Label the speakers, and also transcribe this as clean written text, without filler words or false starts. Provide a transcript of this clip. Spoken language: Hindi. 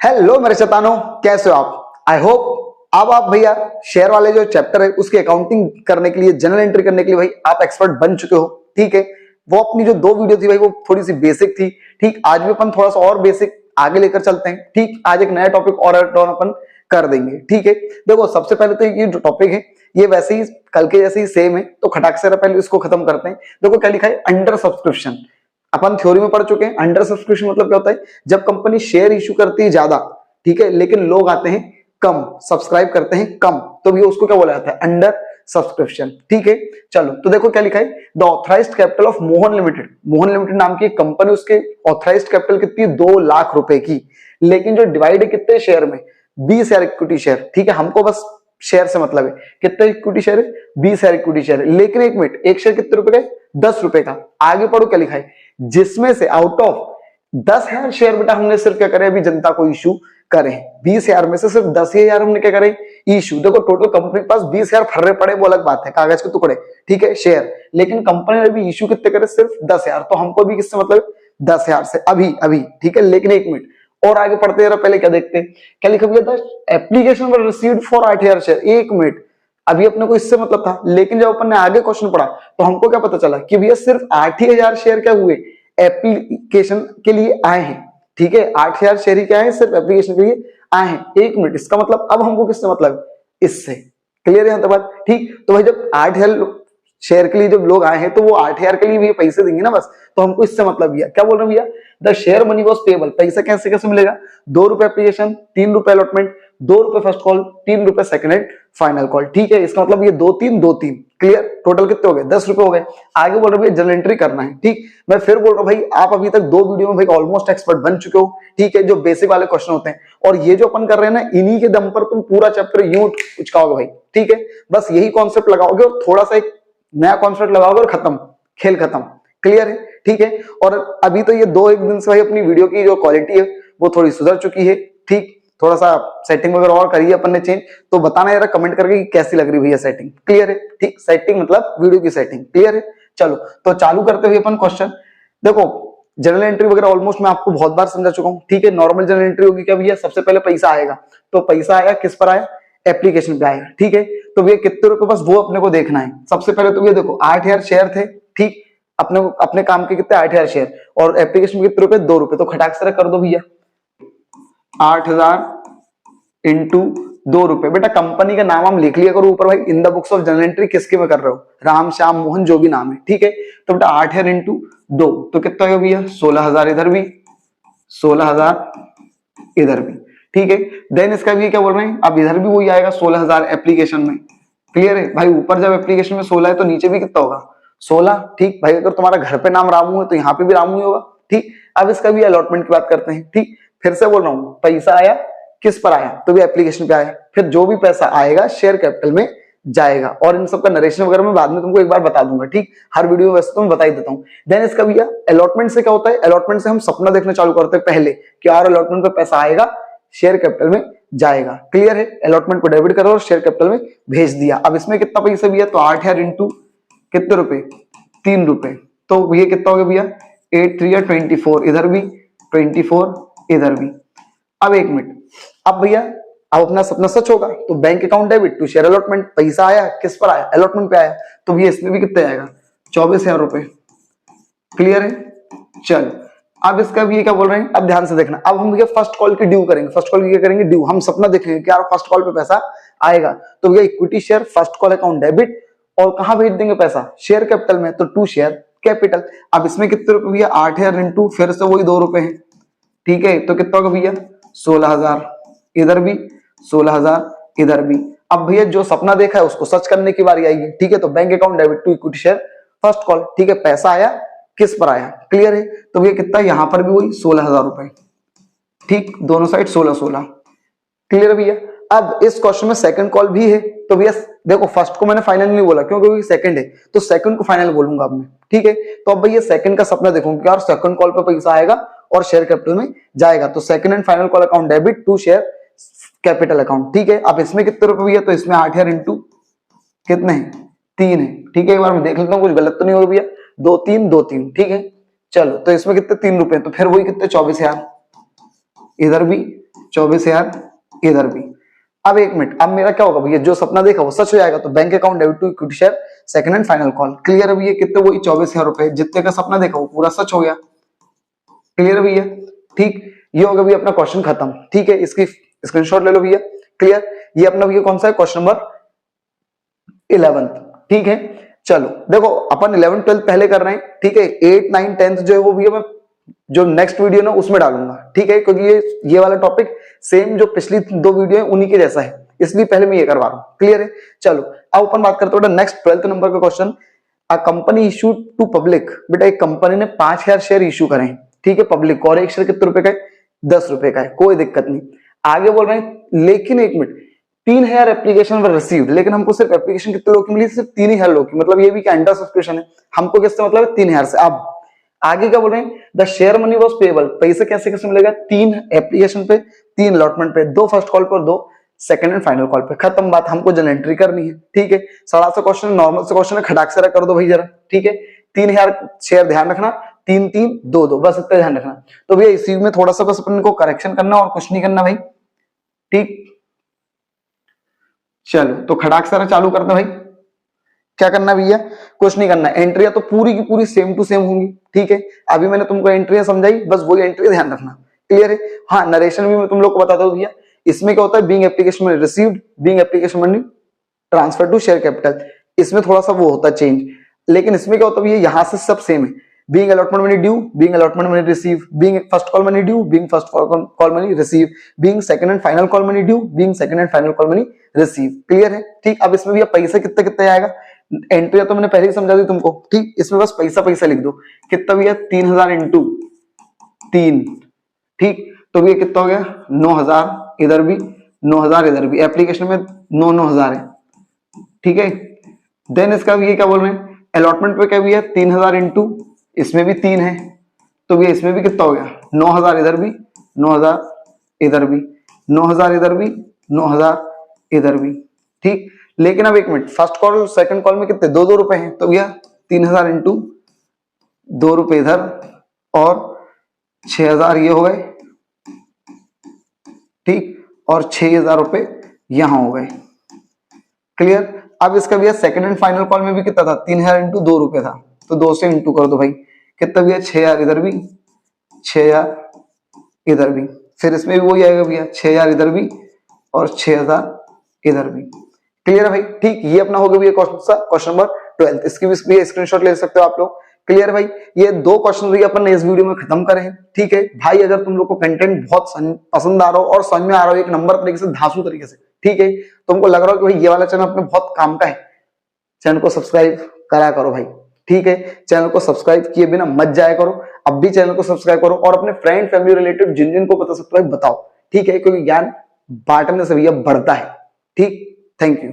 Speaker 1: हेलो मेरे शैतानों, कैसे हो आप? आई होप अब आप भैया शेयर वाले जो चैप्टर है उसकी अकाउंटिंग करने के लिए, जनरल एंट्री करने के लिए भाई आप एक्सपर्ट बन चुके हो। ठीक है, वो अपनी जो 2 वीडियो थी भाई वो थोड़ी सी बेसिक थी। ठीक, आज भी अपन थोड़ा सा और बेसिक आगे लेकर चलते हैं। ठीक, आज एक नया टॉपिक और ऐड ऑन अपन कर देंगे। ठीक है, देखो सबसे पहले तो ये जो टॉपिक है ये वैसे ही कल के जैसे ही सेम है, तो खटाक से पहले इसको खत्म करते हैं। देखो क्या लिखा है, अंडर सब्सक्रिप्शन। अपन थ्योरी में पढ़ चुके हैं। अंडर सब्सक्रिप्शन मतलब क्या होता है, जब कंपनी शेयर इश्यू करती है ज्यादा, ठीक है, लेकिन लोग आते हैं कम, सब्सक्राइब करते हैं कम, तो ये उसको क्या बोला जाता है, अंडर सब्सक्रिप्शन। ठीक है, चलो तो देखो क्या लिखा है, the authorised capital of Mohan limited. Mohan limited नाम की कंपनी, उसके ऑथराइज्ड कैपिटल कितनी, 2 लाख रुपए की, लेकिन जो डिवाइड है कितने शेयर में, 20 शेयर इक्विटी शेयर। ठीक है, हमको बस शेयर से मतलब है, कितने इक्विटी शेयर है, 20 शेयर इक्विटी शेयर है। लेकिन एक मिनट, एक शेयर कितने रुपए का, 10 रुपए का। आगे पढ़ो क्या लिखा है, जिसमें से आउट ऑफ 10,000 शेयर बेटा हमने सिर्फ क्या करें, अभी जनता को इशू करें। 20,000 में से सिर्फ 10,000 हमने क्या करें, इशू। देखो टोटल कंपनी के पास 20,000 फर्रे पड़े, वो अलग बात है, कागज के टुकड़े, ठीक है, शेयर, लेकिन कंपनी ने भी इशू कितने करे, सिर्फ 10,000। तो हमको भी किससे मतलब, 10,000 से अभी अभी। ठीक है, लेकिन एक मिनट और आगे पढ़ते जरा, पहले क्या देखते हैं, क्या लिखा भैया, application were received for 8,000 share. एक मिनट, अभी अपने को इससे मतलब था, लेकिन जब अपन ने आगे क्वेश्चन पढ़ा तो हमको क्या पता चला कि भैया सिर्फ 8,000 शेयर क्या हुए, एप्लीकेशन के लिए आए हैं। ठीक है, 8,000 शेयर ही क्या है, सिर्फ एप्लीकेशन के लिए आए हैं। एक मिनट, इसका मतलब अब हमको किससे मतलब, इससे। क्लियर है यहाँ तक बात? ठीक, तो भाई जब 8,000 शेयर के लिए जब लोग आए हैं तो वो 8,000 के लिए भी पैसे देंगे ना बस, तो हमको इससे मतलब भैया क्या बोल रहे हैं भैया, the share money was payable. पैसा कैसे कैसे मिलेगा, 2 रुपए एप्लीकेशन, 3 रुपए अलॉटमेंट, 2 रुपए फर्स्ट कॉल, 3 रुपए सेकंड एंड फाइनल कॉल। ठीक है, इसका मतलब ये 2 3 क्लियर, टोटल कितने हो गए, 10 रुपए हो गए। आगे बोल रहे हैं जनरल एंट्री करना है। ठीक, मैं फिर बोल रहा हूँ भाई, आप अभी तक 2 वीडियो में भाई ऑलमोस्ट एक्सपर्ट बन चुके हो। ठीक है, जो बेसिक वाले क्वेश्चन होते हैं, और ये जो अपन कर रहे हैं ना, इन्हीं के दम पर तुम पूरा चैप्टर यूं उचकाओगे भाई। ठीक है, बस यही कॉन्सेप्ट लगाओगे और थोड़ा सा एक नया कॉन्सेप्ट लगाओगे और खत्म, खेल खत्म। क्लियर है? ठीक है, और अभी तो ये 2-1 दिन से भाई अपनी वीडियो की जो क्वालिटी है वो थोड़ी सुधर चुकी है। ठीक, थोड़ा सा सेटिंग वगैरह और करिए अपन ने चेंज, तो बताना यार कमेंट करके कि कैसी लग रही भैया सेटिंग। क्लियर है? ठीक, सेटिंग मतलब वीडियो की सेटिंग। क्लियर है? चलो तो चालू करते हुए अपन क्वेश्चन। देखो जनरल एंट्री वगैरह ऑलमोस्ट मैं आपको बहुत बार समझा चुका हूँ। ठीक है, नॉर्मल जनरल एंट्री होगी क्या भैया, सबसे पहले पैसा आएगा, तो पैसा आया किस पर आया, एप्लीकेशन पे आएगा। ठीक है, तो भैया कितने रुपए, बस वो अपने को देखना है। सबसे पहले तो भैया देखो 8,000 शेयर थे। ठीक, अपने अपने काम के कितने, 8,000 शेयर, और एप्लीकेशन में कितने रुपए, 2 रुपए, तो खटाक से कर दो भैया, 8,000 इंटू 2 रुपए। बेटा कंपनी का नाम हम लिख लिया करो ऊपर भाई, in the books of general entry किसके में कर रहे हो, राम श्याम मोहन जो भी नाम है। ठीक है, तो बेटा 8,000 इंटू 2 तो कितना हो भैया, 16,000 इधर भी, 16,000 इधर भी। ठीक है, देन इसका भी क्या बोल रहे हैं, अब इधर भी वही आएगा 16,000 एप्लीकेशन में। क्लियर है भाई, ऊपर जब एप्लीकेशन में 16 है तो नीचे भी कितना होगा, 16। ठीक भाई, अगर तुम्हारा घर पे नाम रामू है तो यहाँ पे भी रामू ही होगा। ठीक, अब इसका भी अलॉटमेंट की बात करते हैं। ठीक, फिर से बोल रहा हूँ, पैसा आया किस पर आया, तो भी एप्लीकेशन पे आया, फिर जो भी पैसा आएगा शेयर कैपिटल में जाएगा, और इन सबका नरेशन वगैरह मैं बाद में तुमको एक बार बता दूंगा। ठीक, हर वीडियो में वैसे तो मैं बता ही देता हूँ। देन इसका भैया अलॉटमेंट से क्या होता है, अलॉटमेंट से हम सपना देखना चालू करते हैं पहले कि यार अलॉटमेंट पे पैसा आएगा, शेयर कैपिटल में जाएगा। क्लियर है, अलॉटमेंट को डेबिट करो और शेयर कैपिटल में भेज दिया। अब इसमें कितना पैसा भैया, तो 8,000 इंटू कितने रुपए, 3 रुपए, तो ये कितना हो गया भैया, 8 3 24, इधर भी 24, इधर भी। अब एक मिनट, अब भैया अब अपना सपना सच होगा, तो bank account debit to share allotment, पैसा आया किस पर आया, अलॉटमेंट पे आया, तो भैया इसमें भी कितने आएगा, 24,000 रुपए। क्लियर है? चल अब इसका भी क्या बोल रहे हैं, अब ध्यान से देखना। अब हम भैया फर्स्ट कॉल की ड्यू करेंगे। फर्स्ट कॉल की क्या करेंगे, ड्यू। हम सपना देखेंगे कि यार फर्स्ट कॉल पे पैसा आएगा, तो भैया equity share first call account debit, और कहां भेज देंगे पैसा, शेयर कैपिटल में, तो टू शेयर कैपिटल। अब इसमें कितने रुपए भैया, 8,000 इंटू फिर से वही 2 रुपए है। ठीक है, तो कितना होगा भैया, 16,000 इधर भी, 16,000 इधर भी। अब भैया जो सपना देखा है उसको सच करने की बारी आएगी। ठीक है, तो bank account debit to equity share first call. ठीक है, पैसा आया किस पर आया, क्लियर है, तो भैया कितना, यहां पर भी वही 16,000 रुपए। ठीक, दोनों साइड 16-16। क्लियर है भैया? अब इस क्वेश्चन में सेकंड कॉल भी है, तो भैया देखो फर्स्ट को मैंने फाइनल नहीं बोला क्योंकि सेकंड है, तो सेकंड को फाइनल बोलूंगा अब मैं। ठीक है, तो अब भैया सेकंड का सपना देखूंगा यार सेकंड कॉल पे पैसा आएगा और शेयर कैपिटल में जाएगा, तो second and final call account debit to share capital account. ठीक है, अब इसमें कितने रुपए भैया, तो इसमें 8,000 इंटू कितने हैं, 3 है। ठीक है, एक बार मैं देख लेता हूँ कुछ गलत तो नहीं हो रहा भैया, 2 3 2 3। ठीक है, चलो तो इसमें कितने 3 रुपए, तो फिर वही कितने 24,000, इधर भी 24,000, इधर भी। अब एक मिनट, अब मेरा क्या होगा भैया, जो सपना देखा वो सच हो जाएगा। तो bank account debit to equity share second and final call. Clear है भैया, कितने वही 24,000 रुपए, जितने का सपना देखा वो पूरा सच हो गया। क्लियर है भैया, ठीक, ये हो गया भैया अपना क्वेश्चन खत्म। ठीक है, इसकी स्क्रीनशॉट ले लो भैया। क्लियर, ये अपना भैया कौन सा है, क्वेश्चन नंबर 11। ठीक है, चलो देखो अपन 11 12 पहले कर रहे हैं। ठीक है, 8 9 10 जो है वो भैया मैं जो नेक्स्ट वीडियो ना उसमें डालूंगा। ठीक है, क्योंकि ये वाला टॉपिक सेम जो पिछली 2 वीडियो है उन्हीं के जैसा है, इसलिए पहले मैं ये करवा रहा हूं। क्लियर है, चलो अब अपन बात करते हैं नेक्स्ट 12th नंबर का question. A company issue to public, बेटा एक कंपनी ने 5,000 शेयर इशू करे हैं। ठीक है, पब्लिक को, और एक शेयर कितने रुपए का है, 10 रुपए का है, कोई दिक्कत नहीं। आगे बोल रहे हैं लेकिन एक मिनट 3,000 एप्लीकेशन वर रिसीव्ड, लेकिन हमको सिर्फ एप्लीकेशन कितने लोग की मिली, सिर्फ 3,000 लोग की। मतलब ये भी क्या अंडर सब्सक्रिप्शन है, हमको किससे मतलब है 3,000 से। अब आगे क्या बोल रहे हैं, the share money was payable, पैसे कैसे कैसे मिलेगा, 3 एप्लीकेशन पे, 3 अलॉटमेंट पे, 2 फर्स्ट कॉल पर, 2 सेकंड एंड फाइनल कॉल पे। खत्म बात, हमको जनरल एंट्री करनी है। ठीक है, सड़ा सा क्वेश्चन, नॉर्मल सा क्वेश्चन है, खटाक से कर दो भाई जरा। ठीक है, 3,000 शेयर ध्यान रखना, 3 3 2 2, बस इतना ध्यान रखना। तो भैया इसी में थोड़ा सा बस अपन को करेक्शन करना और कुछ नहीं करना भाई। ठीक, चलो तो खटाक सारा चालू करते भाई। क्या करना भैया, कुछ नहीं करना, एंट्रियां तो पूरी की पूरी सेम टू सेम होंगी। ठीक है, अभी मैंने तुमको एंट्रियां समझाई, बस वही एंट्री ध्यान रखना। क्लियर है, हाँ नरेशन भी मैं तुम लोग को बताता हूँ भैया। इसमें क्या होता है, being application money received, being application money transfer to share capital, इसमें थोड़ा सा वो होता है चेंज। लेकिन इसमें क्या होता है भैया, यहां से सब सेम है। Being allotment money due, being allotment money receive, being first call money due, being first call money receive, being second and final call money due, being second and final call money receive. Clear है, ठीक। अब इसमें भैया पैसा कितना कितना आएगा, एंट्री तो मैंने पहले ही समझा दी तुमको। ठीक, इसमें बस पैसा पैसा लिख दो, कितना भैया 3,000 इंटू 3। ठीक, तो भैया कितना हो गया 9,000, इधर भी 9,000, इधर भी। एप्लीकेशन में 9,000 है। ठीक है, देन इसका भी क्या बोल रहे हैं, अलॉटमेंट पे क्या भी है 3,000 इंटू, इसमें भी 3 है, तो भैया इसमें भी कितना हो गया 9,000, इधर भी 9,000, इधर भी 9,000, इधर भी 9,000, इधर भी। ठीक, लेकिन अब एक minute, first call second call में कितने 2-2 रुपए हैं, तो भैया 3,000 इंटू 2 रुपए इधर और 6,000 ये हो गए। ठीक, और 6,000 रुपए यहां हो गए। क्लियर, अब इसका भैया सेकंड एंड फाइनल कॉल में भी कितना था, 3,000 इंटू 2 रुपए था, तो 2 से इंटू कर दो भाई, कितना भैया 6,000, इधर भी 6,000, इधर भी। फिर इसमें भी वही आएगा भैया 6,000 इधर भी और 6,000 इधर भी। क्लियर है भाई, ठीक। ये अपना हो गया भैया क्वेश्चन नंबर 12। इसकी भी स्क्रीनशॉट ले सकते हो आप लोग। क्लियर भाई, ये 2 क्वेश्चन भी अपन ने इस वीडियो में खत्म करे हैं। ठीक है भाई, अगर तुम लोग को कंटेंट बहुत पसंद आ रहा हो और समझ में आ रहा हो एक नंबर तरीके से, धांसू तरीके से, ठीक है, तुमको लग रहा हो कि भाई ये वाला चैनल अपने बहुत काम का है, चैनल को सब्सक्राइब करा करो भाई। ठीक है, चैनल को सब्सक्राइब किए बिना मत जाया करो, अब भी चैनल को सब्सक्राइब करो और अपने फ्रेंड फैमिली रिलेटेड जिन जिन को बता सकते हो बताओ। ठीक है, क्योंकि ज्ञान बांटने से भैया बढ़ता है। ठीक, थैंक यू।